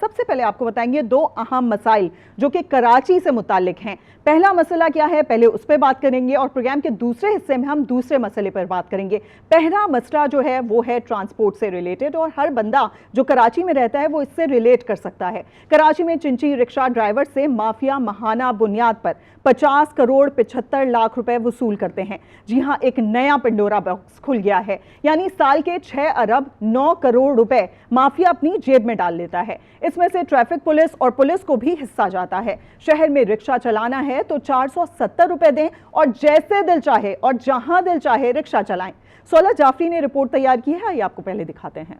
सबसे पहले आपको बताएंगे दो अहम मसाइल जो कि कराची से मुताल्लिक हैं। पहला मसला क्या है, पहले उस पर बात करेंगे और प्रोग्राम के दूसरे हिस्से में हम दूसरे मसले पर बात करेंगे। पहला मसला जो है वो है ट्रांसपोर्ट से रिलेटेड और हर बंदा जो कराची में रहता है वो इससे रिलेट कर सकता है। कराची में चिंची रिक्शा ड्राइवर से माफिया माहाना बुनियाद पर 50 करोड़ 75 लाख रुपए वसूल करते हैं। जी हां, एक नया पिंडोरा बॉक्स खुल गया है, यानी साल के 6 अरब 9 करोड़ रुपए माफिया अपनी जेब में डाल लेता है। इसमें से ट्रैफिक पुलिस और पुलिस को भी हिस्सा जाता है। शहर में रिक्शा चलाना है तो 470 रुपए दें और जैसे दिल चाहे और जहां दिल चाहे रिक्शा चलाएं। सोलह जाफरी ने रिपोर्ट तैयार की है, ये आपको पहले दिखाते हैं।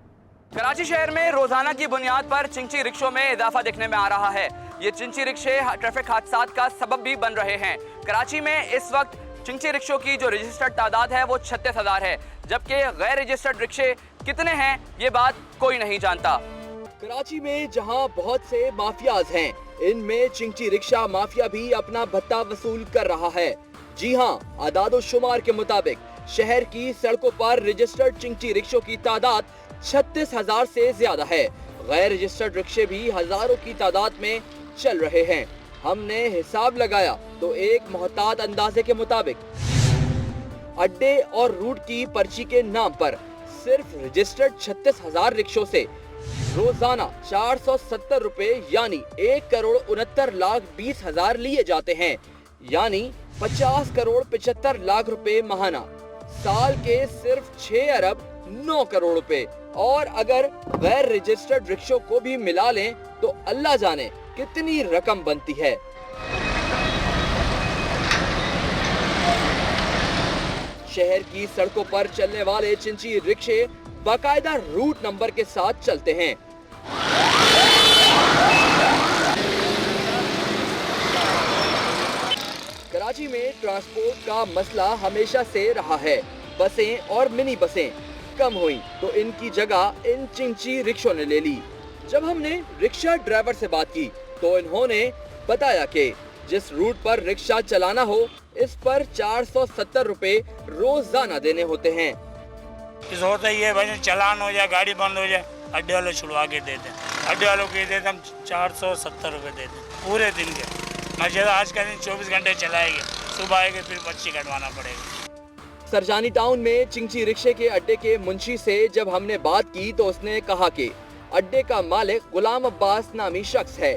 कराची शहर में रोजाना की बुनियाद पर चिंची रिक्शों में इजाफा देखने में आ रहा है। ये चिंची रिक्शे ट्रैफिक हादसात का सबब भी बन रहे हैं। कराची में इस वक्त चिंची रिक्शों की जो रजिस्टर्ड तादाद है वो 36,000 है, जबकि गैर रजिस्टर्ड रिक्शे कितने हैं ये बात कोई नहीं जानता। कराची में जहां बहुत से माफियाज हैं, इनमें चिंची रिक्शा माफिया भी अपना भत्ता वसूल कर रहा है। जी हां, आदादोशुमार के मुताबिक शहर की सड़कों पर रजिस्टर्ड चिंची रिक्शों की तादाद 36,000 से ज्यादा है। गैर रजिस्टर्ड रिक्शे भी हजारों की तादाद में चल रहे हैं। हमने हिसाब लगाया तो एक मोहतात अंदाजे के मुताबिक अड्डे और रूट की पर्ची के नाम पर सिर्फ रजिस्टर्ड 36,000 रिक्शों से रोजाना 470 रुपए यानी 1 करोड़ 69 लाख 20 हजार लिए जाते हैं, यानी 50 करोड़ 75 लाख रुपए महाना। साल के सिर्फ 6 अरब 9 करोड़ रुपए, और अगर गैर रजिस्टर्ड रिक्शों को भी मिला लें तो अल्लाह जाने कितनी रकम बनती है। शहर की सड़कों पर चलने वाले चिंची रिक्शे बाकायदा रूट नंबर के साथ चलते हैं। कराची में ट्रांसपोर्ट का मसला हमेशा से रहा है। बसें और मिनी बसें कम हुई तो इनकी जगह इन चिंची रिक्शों ने ले ली। जब हमने रिक्शा ड्राइवर से बात की तो इन्होंने बताया कि जिस रूट पर रिक्शा चलाना हो इस पर 470 रुपए रोजाना देने होते हैं। होता ही है भाई, चलान हो जाए, गाड़ी बंद हो जाए, अड्डे वाले छुड़वा के देते हैं। अड्डे वालों के देते हम 470 रुपए देते हैं पूरे दिन के। मजेदार आज का दिन 24 घंटे चलाएंगे, सुबह आएंगे फिर पर्ची कटवाना पड़ेगा। सरजानी टाउन में चिंची रिक्शे के अड्डे के मुंशी से जब हमने बात की तो उसने कहा कि अड्डे का मालिक गुलाम अब्बास नामी शख्स है।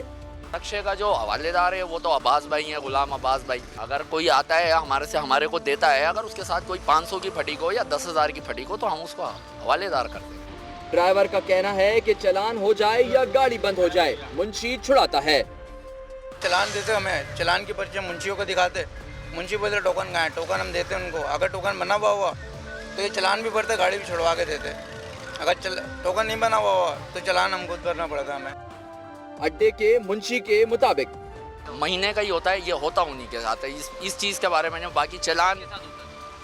रिक्शे का जो हवालेदार है वो तो अब्बास भाई है, गुलाम अब्बास भाई। अगर कोई आता है हमारे को देता है, अगर उसके साथ कोई 500 की फटी को या 10,000 की फटी को तो हम उसको हवालेदार करते हैं। ड्राइवर का कहना है कि चालान हो जाए या गाड़ी बंद हो जाए मुंशी छुड़ाता है। चालान देते हमें, चालान की पर्ची मुंशियों को दिखाते, मुंशी बोलते टोकन कहाँ है, टोकन हम देते उनको। अगर टोकन बना हुआ तो ये चालान भी भरते, गाड़ी भी छुड़वा के देते। अगर टोकन नहीं बना हुआ तो चालान हमको करना पड़ता हमें। अड्डे के मुंशी के मुताबिक महीने का ही होता है, ये होता उन्हीं के साथ है इस चीज़ के बारे में। बाकी चालान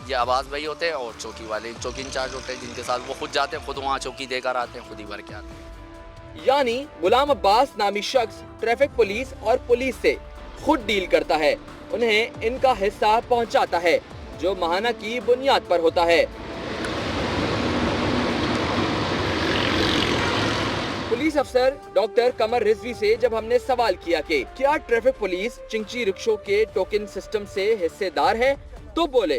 ये अब्बास भाई होते हैं और चौकी वाले, चौकी इंचार्ज होते हैं, जिनके साथ वो खुद जाते हैं, खुद वहाँ चौकी देकर आते हैं, खुद ही भर के आते हैं। यानी गुलाम अब्बास नामी शख्स ट्रैफिक पुलिस और पुलिस से खुद डील करता है, उन्हें इनका हिस्सा पहुंचाता है जो माहाना की बुनियाद पर होता है। पुलिस अफसर डॉक्टर कमर रिजवी से जब हमने सवाल किया कि क्या ट्रैफिक पुलिस चिंची रिक्शों के टोकन सिस्टम से हिस्सेदार है तो बोले,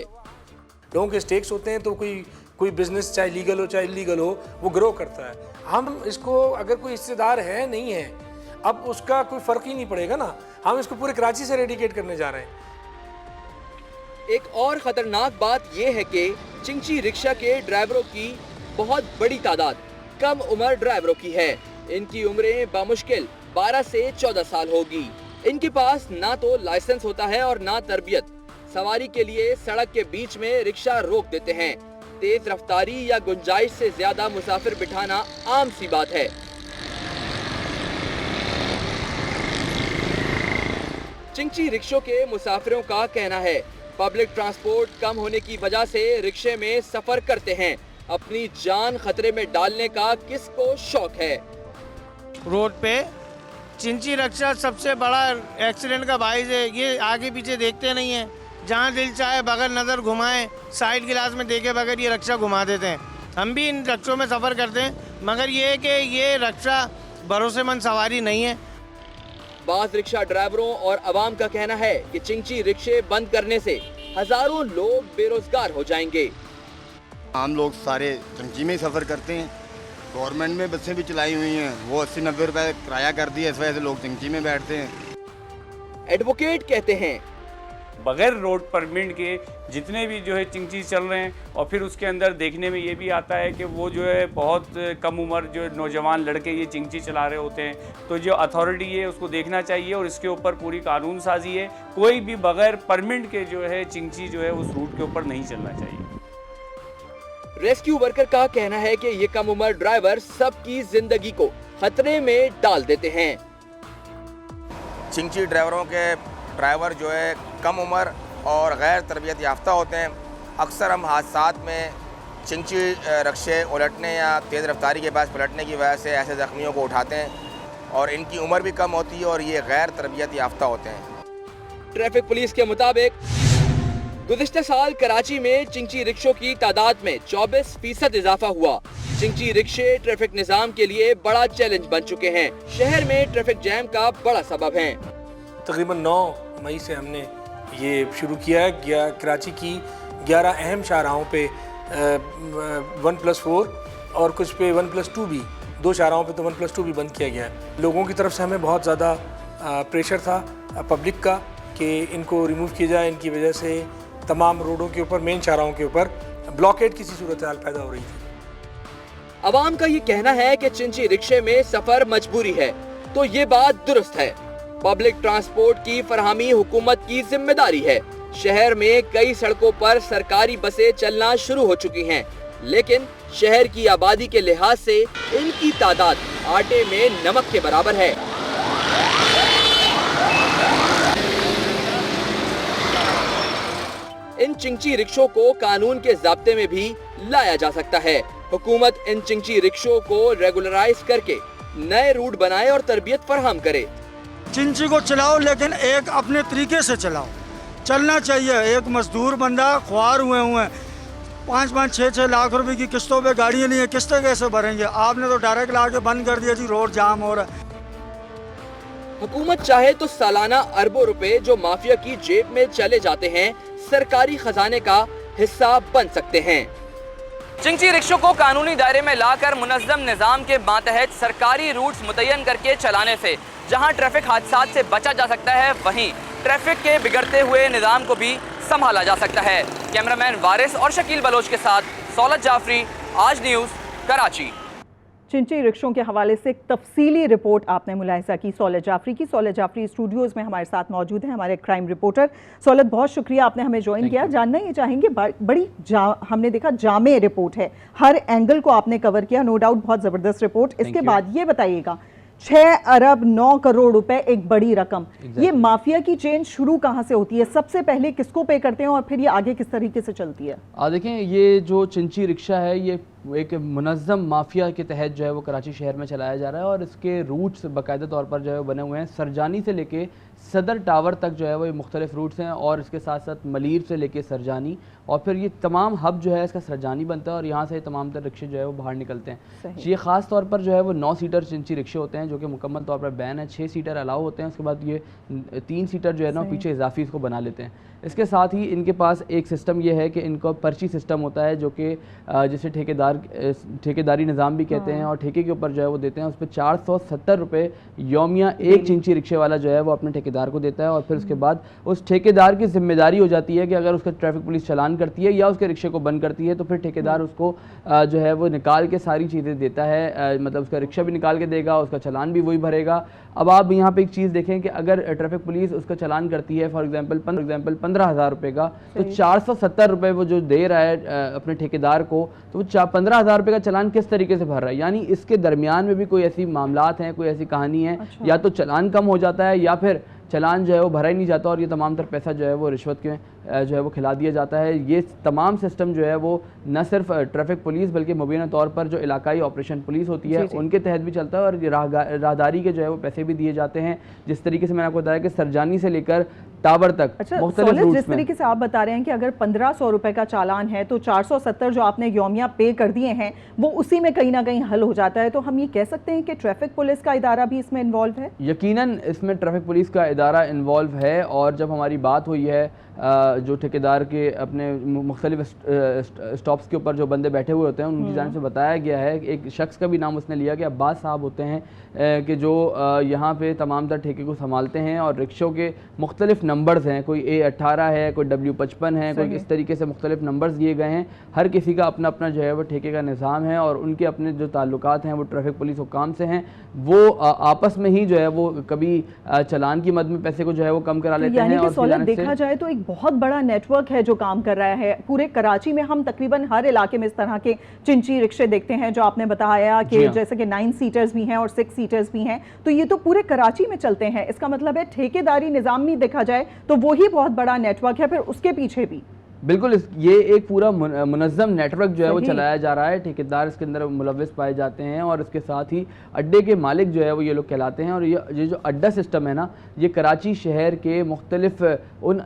लोगों के स्टेक्स होते हैं तो कोई बिजनेस चाहे लीगल हो चाहे इलीगल हो वो ग्रो करता है। हम इसको अगर कोई हिस्सेदार है नहीं है, अब उसका कोई फर्क ही नहीं पड़ेगा ना। हम इसको पूरे कराची से रेडिकेट करने जा रहे हैं। एक और खतरनाक बात यह है कि चिंची रिक्शा के ड्राइवरों की बहुत बड़ी तादाद कम उम्र ड्राइवरों की है। इनकी उम्रें बामुश्किल 12 से 14 साल होगी। इनके पास ना तो लाइसेंस होता है और ना तरबियत। सवारी के लिए सड़क के बीच में रिक्शा रोक देते हैं। तेज रफ्तारी या गुंजाइश से ज्यादा मुसाफिर बिठाना आम सी बात है। चिंची रिक्शों के मुसाफिरों का कहना है पब्लिक ट्रांसपोर्ट कम होने की वजह से रिक्शे में सफर करते हैं। अपनी जान खतरे में डालने का किसको शौक है। रोड पे चिंची रिक्शा सबसे बड़ा एक्सीडेंट का बाइस है। ये आगे पीछे देखते नहीं है, जहाँ दिल चाहे बगैर नज़र घुमाएं, साइड गिलास में देखे बगैर ये रिक्शा घुमा देते हैं। हम भी इन रिक्शों में सफ़र करते हैं, मगर ये है कि ये रिक्शा भरोसेमंद सवारी नहीं है। बास रिक्शा ड्राइवरों और अवाम का कहना है कि चिंची रिक्शे बंद करने से हजारों लोग बेरोजगार हो जाएंगे। आम लोग सारे चिंची में ही सफ़र करते हैं। गवर्नमेंट में बसें भी चलाई हुई हैं, वो 80-90 रुपए किराया कर दिया, इस वजह से लोग चिंची में बैठते हैं। एडवोकेट कहते हैं बगैर रोड परमिट के जितने भी जो है चिंची चल रहे हैं, और फिर उसके अंदर देखने में ये भी आता है कि वो जो है बहुत कम उम्र जो नौजवान लड़के ये चिंची चला रहे होते हैं। तो जो अथॉरिटी है उसको देखना चाहिए और इसके ऊपर पूरी कानून साजी है। कोई भी बगैर परमिट के जो है चिंची जो है उस रूट के ऊपर नहीं चलना चाहिए। रेस्क्यू वर्कर का कहना है कि ये कम उम्र ड्राइवर सबकी जिंदगी को खतरे में डाल देते हैं। चिंची ड्राइवरों के ड्राइवर जो है कम उम्र और गैर तरबियत याफ्ता होते हैं। अक्सर हम हादसात में चिंची रिक्शे उलटने या तेज़ रफ्तारी के पास पलटने की वजह से ऐसे ज़ख्मियों को उठाते हैं और इनकी उम्र भी कम होती है और ये गैर तरबियत याफ्ता होते हैं। ट्रैफिक पुलिस के मुताबिक गुज़िश्ता साल कराची में चिंची रिक्शों की तादाद में 24% इजाफा हुआ। चिंची रिक्शे ट्रैफिक निज़ाम के लिए बड़ा चैलेंज बन चुके हैं। शहर में ट्रैफिक जैम का बड़ा सबब है। तकरीबन 9 मई से हमने ये शुरू किया है। कराची की 11 अहम शाहराहों पे 1+4 और कुछ पे 1+2 भी, 2 शाहराहों पे तो 1+2 भी बंद किया गया है। लोगों की तरफ से हमें बहुत ज़्यादा प्रेशर था पब्लिक का कि इनको रिमूव किया जाए। इनकी वजह से तमाम रोडों के ऊपर, मेन शाहराहों के ऊपर ब्लॉकेट की सी सूरत हाल पैदा हो रही थी। अवाम का ये कहना है कि चिंची रिक्शे में सफर मजबूरी है, तो ये बात दुरुस्त है। पब्लिक ट्रांसपोर्ट की फरहमी हुकूमत की जिम्मेदारी है। शहर में कई सड़कों पर सरकारी बसें चलना शुरू हो चुकी हैं, लेकिन शहर की आबादी के लिहाज से इनकी तादाद आटे में नमक के बराबर है। इन चिंची रिक्शों को कानून के ज़ाब्ते में भी लाया जा सकता है। हुकूमत इन चिंची रिक्शों को रेगुलराइज करके नए रूट बनाए और तरबियत फराहम करे। चिंची को चलाओ लेकिन एक अपने तरीके से चलाओ, चलना चाहिए। एक मजदूर बंदा ख्वार हुए हैं, 5-5, 6-6 लाख रुपए की किस्तों पे गाड़ियाँ नहीं है, किस्तें कैसे भरेंगे? आपने तो डायरेक्ट ला के बंद कर दिया जी, रोड जाम हो रहा है। हुकूमत चाहे तो सालाना अरबों रुपए जो माफिया की जेब में चले जाते हैं सरकारी खजाने का हिस्सा बन सकते हैं। चिंची रिक्शों को कानूनी दायरे में लाकर मुनज़्ज़म निज़ाम के मातहत सरकारी रूट्स मुतय्यन करके चलाने से जहां ट्रैफिक हादसात से बचा जा सकता है, वहीं ट्रैफिक के बिगड़ते हुए निज़ाम को भी संभाला जा सकता है। कैमरामैन वारिस और शकील बलोच के साथ सौलत जाफरी, आज न्यूज़, कराची। चिंची रिक्शों के हवाले से एक तफसीली रिपोर्ट आपने मुलाहिजा की सौलत जाफरी की। सौलत जाफरी स्टूडियोज़ में हमारे साथ मौजूद हैं, हमारे क्राइम रिपोर्टर। सौलत, बहुत शुक्रिया, आपने हमें ज्वाइन किया। जानना ये चाहेंगे, बड़ी हमने देखा जामे रिपोर्ट है, हर एंगल को आपने कवर किया, नो डाउट बहुत ज़बरदस्त रिपोर्ट। इसके बाद ये बताइएगा, 6 अरब 9 करोड़ रुपए एक बड़ी रकम, ये माफिया की चेन शुरू कहाँ से होती है? सबसे पहले किसको पे करते हैं और फिर ये आगे किस तरीके से चलती है? देखें, ये जो चिंची रिक्शा है ये एक मुनज़्ज़म माफिया के तहत जो है वो कराची शहर में चलाया जा रहा है और इसके रूट्स बाकायदा तौर पर जो है बने हुए हैं। सरजानी से लेके सदर टावर तक जो है वो मुख्तलिफ रूट्स हैं और इसके साथ साथ मलीर से लेके सरजानी, और फिर ये तमाम हब जो है इसका सरजानी बनता है और यहाँ से तमाम तर रिक्शे जो है वो बाहर निकलते हैं। ये ख़ास तौर पर जो है वो 9 सीटर चिंची रिक्शे होते हैं जो कि मुकम्मल तौर पर बैन है। 6 सीटर अलाउ होते हैं, उसके बाद ये 3 सीटर जो है ना पीछे इजाफी इसको बना लेते हैं। इसके साथ ही इनके पास एक सिस्टम ये है कि इनका पर्ची सिस्टम होता है जो कि जिसे ठेकेदारी निज़ाम भी कहते हैं और ठेके के ऊपर जो है वो देते हैं। उस पर 470 रुपये यौमिया एक चिंची रिक्शे वाला जो है वो अपने ठेकेदार को देता है और फिर उसके बाद उस ठेकेदार की जिम्मेदारी हो जाती है कि अगर उसका ट्रैफिक पुलिस चालान करती है या उसके रिक्शे को बंद करती है तो फिर ठेकेदार उसको जो है वो निकाल के सारी चीज़ें देता है, मतलब उसका रिक्शा भी निकाल के देगा, उसका चालान भी वही भरेगा। अब आप यहाँ पे एक चीज़ देखें कि अगर ट्रैफिक पुलिस उसका चालान करती है फॉर एग्जांपल 15,000 रुपये का, तो 470 रुपये वो जो दे रहा है अपने ठेकेदार को, तो वो 15,000 रुपये का चालान किस तरीके से भर रहा है? यानी इसके दरमियान में भी कोई ऐसी मामलात हैं, कोई ऐसी कहानी है, या तो चालान कम हो जाता है या फिर चालान जो है वो भरा ही नहीं जाता और ये तमाम तर पैसा जो है वो रिश्वत के जो है वो खिला दिया जाता है। ये तमाम सिस्टम जो है वो न सिर्फ ट्रैफिक पुलिस बल्कि मुबीना तौर पर जो इलाकाई ऑपरेशन पुलिस होती है उनके तहत भी चलता है और राहदारी के जो है वो पैसे भी दिए जाते हैं। जिस तरीके से मैंने आपको बताया कि सरजानी से लेकर टावर तक अच्छा मुख्तलिफ सोलिस, रूट्स जिस में। तरीके से आप बता रहे हैं कि अगर 1500 रुपए का चालान है तो 470 जो आपने यौमिया पे कर दिए हैं वो उसी में कहीं ना कहीं हल हो जाता है, तो हम ये कह सकते हैं कि ट्रैफिक पुलिस का इदारा भी इसमें इन्वॉल्व है? यकीनन इसमें ट्रैफिक पुलिस का इदारा इन्वॉल्व है, और जब हमारी बात हुई है जो ठेकेदार के अपने मुख्तलिफ स्टॉप्स के ऊपर जो बंदे बैठे हुए होते हैं उनकी जानिब से बताया गया है, एक शख्स का भी नाम उसने लिया कि अब्बास साहब होते हैं कि जो यहाँ पे तमाम तर ठेके को संभालते हैं, और रिक्शों के मुख्तलिफ नंबर्स हैं, कोई A18 है, कोई W55 है, कोई इस तरीके से मुख्तलिफ नंबर्स दिए गए हैं। हर किसी का अपना अपना जो है वो ठेके का निज़ाम है, और उनके अपने जो ताल्लुकात हैं वो ट्रैफिक पुलिस हुकाम से हैं। वो आपस में ही जो है वो कभी चालान की मद में पैसे को जो है वो कम करा लेते हैं। और सोलह देखा जाए तो एक बहुत बड़ा नेटवर्क है जो काम कर रहा है पूरे कराची में। हम तकरीबन हर इलाके में इस तरह के चिंची रिक्शे देखते हैं, जो आपने बताया कि जैसे कि 9 सीटर्स भी हैं और 6 सीटर्स भी हैं, तो ये तो पूरे कराची में चलते हैं। इसका मतलब है ठेकेदारी निज़ाम नहीं देखा जाए तो वो ही बहुत बड़ा नेटवर्क है, फिर उसके पीछे भी बिल्कुल ये एक पूरा मुनज़्ज़म नेटवर्क जो है वो चलाया जा रहा है। ठेकेदार इसके अंदर मुलव्विस पाए जाते हैं, और इसके साथ ही अड्डे के मालिक जो है वो ये लोग कहलाते हैं। और ये जो अड्डा सिस्टम है ना, ये कराची शहर के मुख्तलिफ उन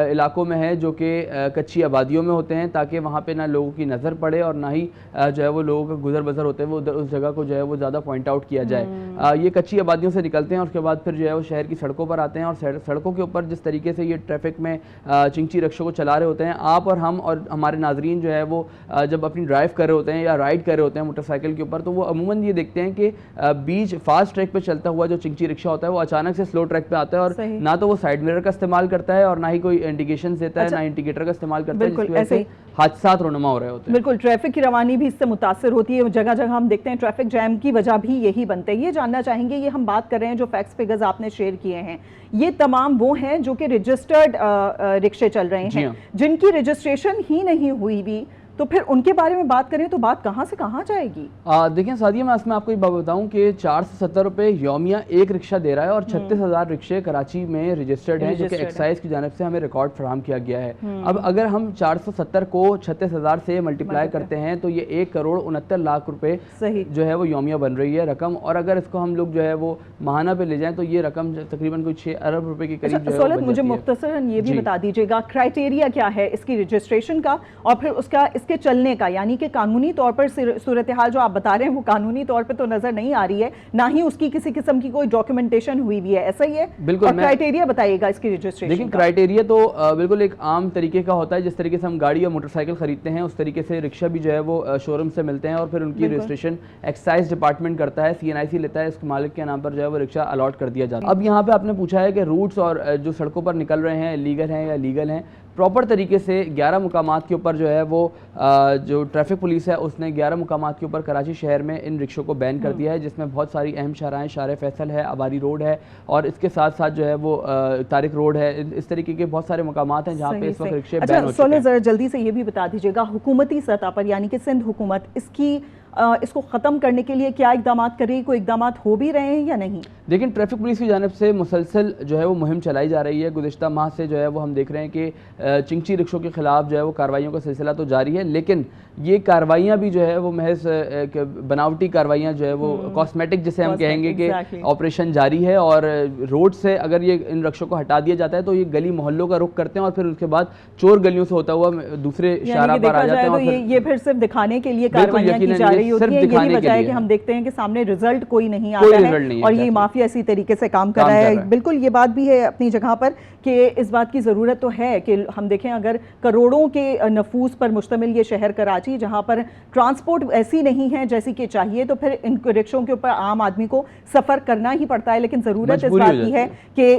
इलाकों में है जो कि कच्ची आबादियों में होते हैं, ताकि वहाँ पे ना लोगों की नज़र पड़े और ना ही जो है वो लोगों का गुजर बसर होते हैं वो उस जगह को जो है वो ज़्यादा पॉइंट आउट किया जाए। ये कच्ची आबादियों से निकलते हैं और उसके बाद फिर जो है वो शहर की सड़कों पर आते हैं, और सड़कों के ऊपर जिस तरीके से ये ट्रैफिक में चिंची रिक्शों को चला रहे होते हैं, आप और हम और हमारे नाजरीन जो है वो जब अपनी ड्राइव कर रहे होते हैं या राइड कर रहे होते हैं मोटरसाइकिल के ऊपर, तो वो अमूमन ये देखते हैं कि बीच फास्ट ट्रैक पे चलता हुआ जो चिंची रिक्शा होता है वो अचानक से स्लो ट्रैक पे आता है, और ना तो वो साइड मिरर का इस्तेमाल करता है और ना ही कोई इंडिकेशन देता है, ना इंडिकेटर का इस्तेमाल करता है, जिसकी वजह से हादसात रोनुमा हो रहे होते हैं। बिल्कुल, ट्रैफिक की रवानी भी इससे मुतासर होती है। जगह जगह हम देखते हैं ट्रैफिक जैम की वजह भी यही बनते हैं। ये जानना चाहेंगे, ये हम बात कर रहे हैं जो फैक्ट्स फिगर्स आपने शेयर किए हैं, ये तमाम वो हैं जो कि रजिस्टर्ड रिक्शे चल रहे हैं, जिनकी रजिस्ट्रेशन ही नहीं हुई भी, तो फिर उनके बारे में बात करें तो बात कहाँ से कहाँ जाएगी? देखिए सादिया, मैं इसमें आपको ये बात बताऊँ कि 470 रुपये यौमिया एक रिक्शा दे रहा है, और 36,000 रिक्शे कराची में रजिस्टर्ड हैं, जो कि एक्साइज की जानिब से हमें रिकॉर्ड फराहम किया गया है। अब अगर हम 470 को 36,000 से मल्टीप्लाई करते हैं तो ये 1,69,00,000 रुपये जो है वो यौमिया बन रही है रकम, और अगर इसको हम लोग जो है वो माहाना पे ले जाएं तो ये रकम तकरीबन कोई 6 अरब रुपए के करीब जो है। मुझे मुख्तसरन ये भी बता दीजिएगा क्राइटेरिया क्या है इसकी रजिस्ट्रेशन का और फिर उसका इसके चलने का, यानी कि कानूनी तौर पर सूरत हाल जो आप बता रहे हैं वो कानूनी तौर पर तो नजर नहीं आ रही है, ना ही उसकी किसी किस्म की कोई डॉक्यूमेंटेशन हुई भी है, ऐसा ही है? बिल्कुल। और क्राइटेरिया बताइएगा इसकी रजिस्ट्रेशन। लेकिन क्राइटेरिया तो बिल्कुल एक आम तरीके का होता है, जिस तरीके से हम गाड़ी और मोटरसाइकिल खरीदते हैं उस तरीके से रिक्शा भी जो है वो शोरूम से मिलते हैं, और फिर उनकी रजिस्ट्रेशन एक्साइज डिपार्टमेंट करता है, CNIC लेता है, इसके मालिक के नाम पर जो है वो रिक्शा अलॉट कर दिया जाता है। अब यहाँ पे आपने पूछा है कि रूट्स और जो सड़कों पर निकल रहे हैं लीगल हैं या लीगल हैं। प्रॉपर तरीके से 11 मुकामात के ऊपर जो है वो जो ट्रैफिक पुलिस है उसने 11 मुकामात के ऊपर कराची शहर में इन रिक्शों को बैन कर दिया है, जिसमें बहुत सारी अहम शाहराएँ, शार फैसल है, आबारी रोड है, और इसके साथ साथ जो है वो तारिक रोड है। इस तरीके के बहुत सारे मुकामात हैं जहाँ पे इस वक्त रिक्शे बैन हो चुके हैं। जरा जल्दी से ये भी बता दीजिएगा हुकूमती सतह पर, यानी कि सिंध हुकूमत इसको ख़त्म करने के लिए क्या इकदाम कर रही है? कोई इकदाम हो भी रहे हैं या नहीं? लेकिन ट्रैफिक पुलिस की जानिब से मुसलसल जो है वो मुहिम चलाई जा रही है। गुज़िश्ता माह से जो है वो हम देख रहे हैं कि चिंची रिक्शों के खिलाफ जो है वो कार्रवाइयों का सिलसिला तो जारी है, लेकिन ये कार्रवाइयाँ भी जो है वो महज बनावटी कार्रवाइयाँ जो है वो कॉस्मेटिक जिसे हम कहेंगे कि ऑपरेशन जारी है, और रोड से अगर ये इन रिक्शों को हटा दिया जाता है तो ये गली मोहल्लों का रुख करते हैं, और फिर उसके बाद चोर गलियों से होता हुआ दूसरे शाहरा पर आ जाते हैं। तो ये फिर सिर्फ दिखाने के लिए कार्रवाइयाँ की जा रही होती है। यही वजह है कि हम देखते हैं कि सामने रिजल्ट कोई नहीं आता है, और ये माफिया इसी तरीके से काम कर रहा है। बिल्कुल, ये बात भी है अपनी जगह पर कि इस बात की ज़रूरत तो है कि हम देखें, अगर करोड़ों के नफूस पर मुश्तमिल ये शहर कराची, जहाँ पर ट्रांसपोर्ट ऐसी नहीं है जैसी कि चाहिए, तो फिर इन रिक्शों के ऊपर आम आदमी को सफ़र करना ही पड़ता है। लेकिन ज़रूरत इस बात की है कि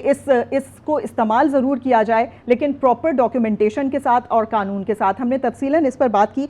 इसको इस्तेमाल ज़रूर किया जाए, लेकिन प्रॉपर डॉक्यूमेंटेशन के साथ और कानून के साथ। हमने तफसीलन इस पर बात की।